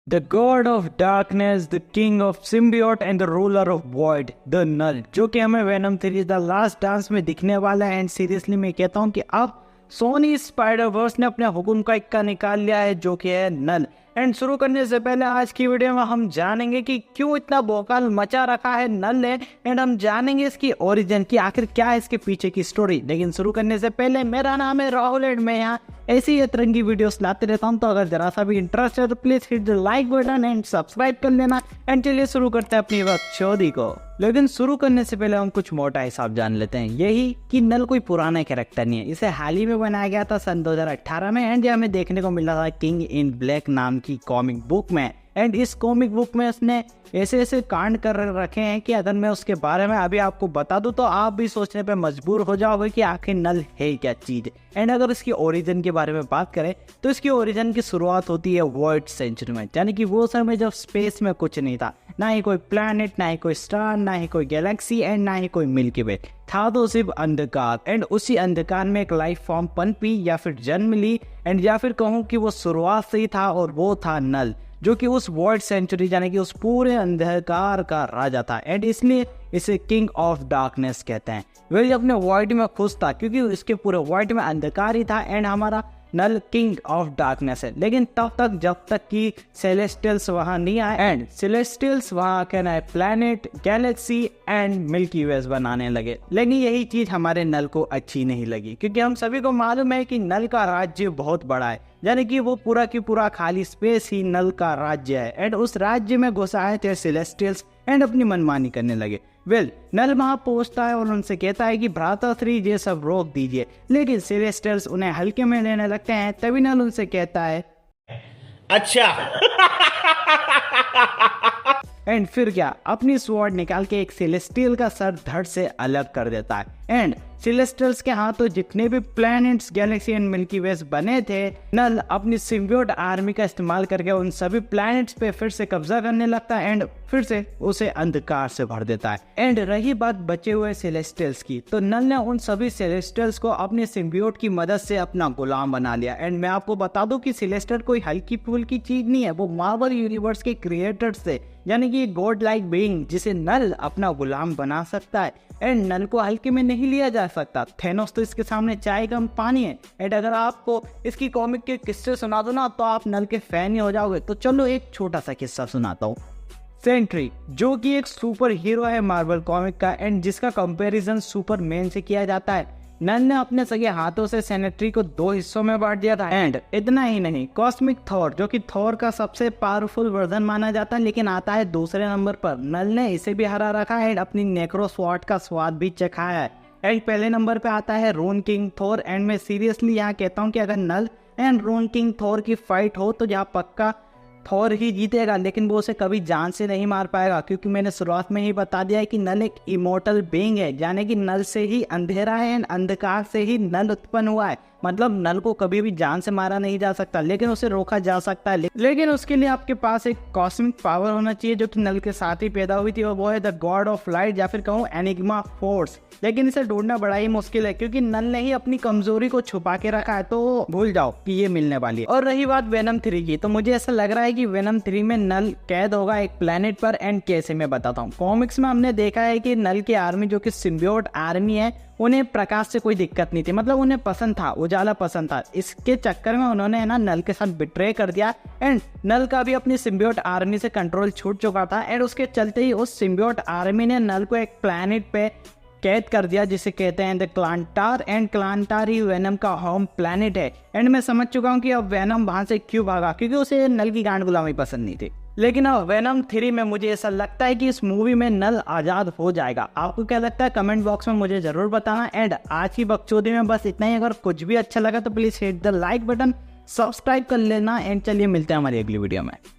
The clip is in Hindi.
The god of darkness, the king of symbiote and the ruler of void, the null, जो कि हमें वेनम 3 द लास्ट डांस में दिखने वाला है। एंड सीरियसली मैं कहता हूँ कि अब सोनी स्पाइडर वर्स ने अपने हुक्म का इक्का निकाल लिया है, जो कि है नल। एंड शुरू करने से पहले आज की वीडियो में हम जानेंगे कि क्यों इतना भौकाल मचा रखा है नल ने, एंड हम जानेंगे इसकी ओरिजिन की आखिर क्या है इसके पीछे की स्टोरी। लेकिन शुरू करने से पहले मेरा नाम है राहुल एंड मैं यहाँ ऐसी ही अतरंगी वीडियोस लाते रहता हूँ, तो अगर जरा सा भी इंटरेस्ट है तो please hit the like button and subscribe कर लेना। एंड चलिए शुरू करते हैं अपनी वक्त चौधरी को। लेकिन शुरू करने से पहले हम कुछ मोटा हिसाब जान लेते हैं, यही कि नल कोई पुराना कैरेक्टर नहीं है। इसे हाल ही में बनाया गया था सन 2018 में, एंड ये हमें देखने को मिला था किंग इन ब्लैक नाम की कॉमिक बुक में। एंड इस कॉमिक बुक में उसने ऐसे ऐसे कांड कर रखे हैं कि अगर मैं उसके बारे में अभी आपको बता दूं तो आप भी सोचने पे मजबूर हो जाओगे कि आखिर नल है क्या चीज। एंड अगर इसकी ओरिजिन के बारे में बात करें तो इसकी ओरिजिन की शुरुआत होती है वॉइड सेंचुरी में, यानी कि वो समय जब स्पेस में कुछ नहीं था, ना ही कोई प्लैनेट, ना ही कोई स्टार, ना ही कोई गैलेक्सी एंड ना ही कोई मिल्की वे था, तो सिर्फ अंधकार। एंड उसी अंधकार में एक लाइफ फॉर्म पनपी या फिर जन्म ली, एंड या फिर कहूँ कि वो शुरुआत से ही था, और वो था नल, जो कि उस वॉइड सेंचुरी यानी कि उस पूरे अंधकार का राजा था। एंड इसलिए इसे किंग ऑफ डार्कनेस कहते हैं। वह अपने वॉइड में खुश था क्योंकि उसके पूरे वॉइड में अंधकार ही था, एंड हमारा नल किंग ऑफ डार्कनेस है। लेकिन तब तक जब तक कि सेलेस्टियल्स वहां नहीं आए, एंड सेलेस्टियल्स वहां क्या ना planet, galaxy and milky ways बनाने लगे। लेकिन यही चीज हमारे नल को अच्छी नहीं लगी, क्योंकि हम सभी को मालूम है कि नल का राज्य बहुत बड़ा है, यानी कि वो पूरा की पूरा खाली स्पेस ही नल का राज्य है। एंड उस राज्य में घुस आए थे सेलेस्टियल्स एंड अपनी मनमानी करने लगे। नल वहां पहुंचता है और उनसे कहता है कि भ्राताश्री ये सब रोक दीजिए, लेकिन सेलेस्टियल्स उन्हें हल्के में लेने लगते हैं। तभी नल उनसे कहता है अच्छा। एंड फिर क्या, अपनी स्वॉर्ड निकाल के एक सेलेस्टियल का सर धड़ से अलग कर देता है। एंड सेलेस्टियल्स के हाथों जितने भी planets, galaxy and milky ways बने थे, नल अपनी सिम्बियोट आर्मी का इस्तेमाल करके उन सभी प्लैनेट्स पे फिर से कब्जा करने लगता है, एंड फिर से उसे अंधकार से भर देता है। एंड रही बात बचे हुए सेलेस्टियल्स की, तो नल ने उन सभी सेलेस्टियल्स को अपने सिम्बियोट की मदद से अपना गुलाम बना लिया। एंड मैं आपको बता दूं कि सेलेस्टियल कोई हल्की फुल्की चीज नहीं है, वो मार्वल यूनिवर्स के क्रिएटर्स थे, यानी कि गॉड लाइक बीइंग जिसे नल अपना गुलाम बना सकता है। एंड नल को हल्के में नहीं लिया जा सकता। थेनोस तो इसके सामने चाय कम पानी है। एंड अगर आपको इसकी कॉमिक के किस्से सुना दो ना तो आप नल के फैन ही हो जाओगे। तो चलो एक छोटा सा किस्सा सुनाता हूँ। सेंट्री, जो कि एक सुपर हीरो है मार्वल कॉमिक का, एंड जिसका कंपैरिजन सुपरमैन से किया जाता है, नल ने अपने सगे हाथों से सेनेट्री को 2 हिस्सों में बांट दिया था। एंड इतना ही नहीं, कॉस्मिक थॉर, जो कि थॉर का सबसे पावरफुल वर्जन माना जाता है लेकिन आता है दूसरे नंबर पर, नल ने इसे भी हरा रखा है एंड अपनी नेक्रो स्वॉर्ड का स्वाद भी चखाया है। एंड पहले नंबर पे आता है रोन किंग थॉर। एंड मैं सीरियसली यहाँ कहता हूँ कि अगर null and rune king Thor की फाइट हो तो यहाँ पक्का थॉर ही जीतेगा, लेकिन वो उसे कभी जान से नहीं मार पाएगा, क्योंकि मैंने शुरुआत में ही बता दिया है कि नल एक इमोर्टल बीइंग है, यानी कि नल से ही अंधेरा है एंड अंधकार से ही नल उत्पन्न हुआ है। मतलब नल को कभी भी जान से मारा नहीं जा सकता, लेकिन उसे रोका जा सकता है। लेकिन उसके लिए आपके पास एक कॉस्मिक पावर होना चाहिए जो कि नल के साथ ही पैदा हुई थी, और वो है द गॉड ऑफ लाइट या फिर कहूँ एनिग्मा फोर्स। लेकिन इसे ढूंढना बड़ा ही मुश्किल है, क्योंकि नल ने ही अपनी कमजोरी को छुपा के रखा है, तो भूल जाओ कि ये मिलने वाली है। और रही बात वेनम 3 की, तो मुझे ऐसा लग रहा है कि वेनम 3 में नल कैद होगा एक प्लेनेट पर। एंड कैसे मैं बताता हूँ। कॉमिक्स में हमने देखा है कि नल की आर्मी, जो कि सिम्बियोट आर्मी है, उन्हें प्रकाश से कोई दिक्कत नहीं थी, मतलब उन्हें पसंद था, उजाला पसंद था। इसके चक्कर में उन्होंने ना नल के साथ बिट्रे कर दिया, एंड नल का भी अपनी सिम्बियोट आर्मी से कंट्रोल छूट चुका था। एंड उसके चलते ही उस सिम्बियोट आर्मी ने नल को एक प्लैनेट पे कैद कर दिया, जिसे कहते हैं द क्लांटार। एंड क्लांटार ही वेनम का होम प्लैनेट है। एंड मैं समझ चुका हूँ कि अब वेनम वहां से क्यों भागा, क्योंकि उसे नल की गांड गुलामी पसंद नहीं थी। लेकिन अब वेनम 3 में मुझे ऐसा लगता है कि इस मूवी में नल आजाद हो जाएगा। आपको क्या लगता है कमेंट बॉक्स में मुझे जरूर बताना। एंड आज की बकचोदी में बस इतना ही। अगर कुछ भी अच्छा लगा तो please hit the like button, subscribe कर लेना। एंड चलिए मिलते हैं हमारी अगली वीडियो में।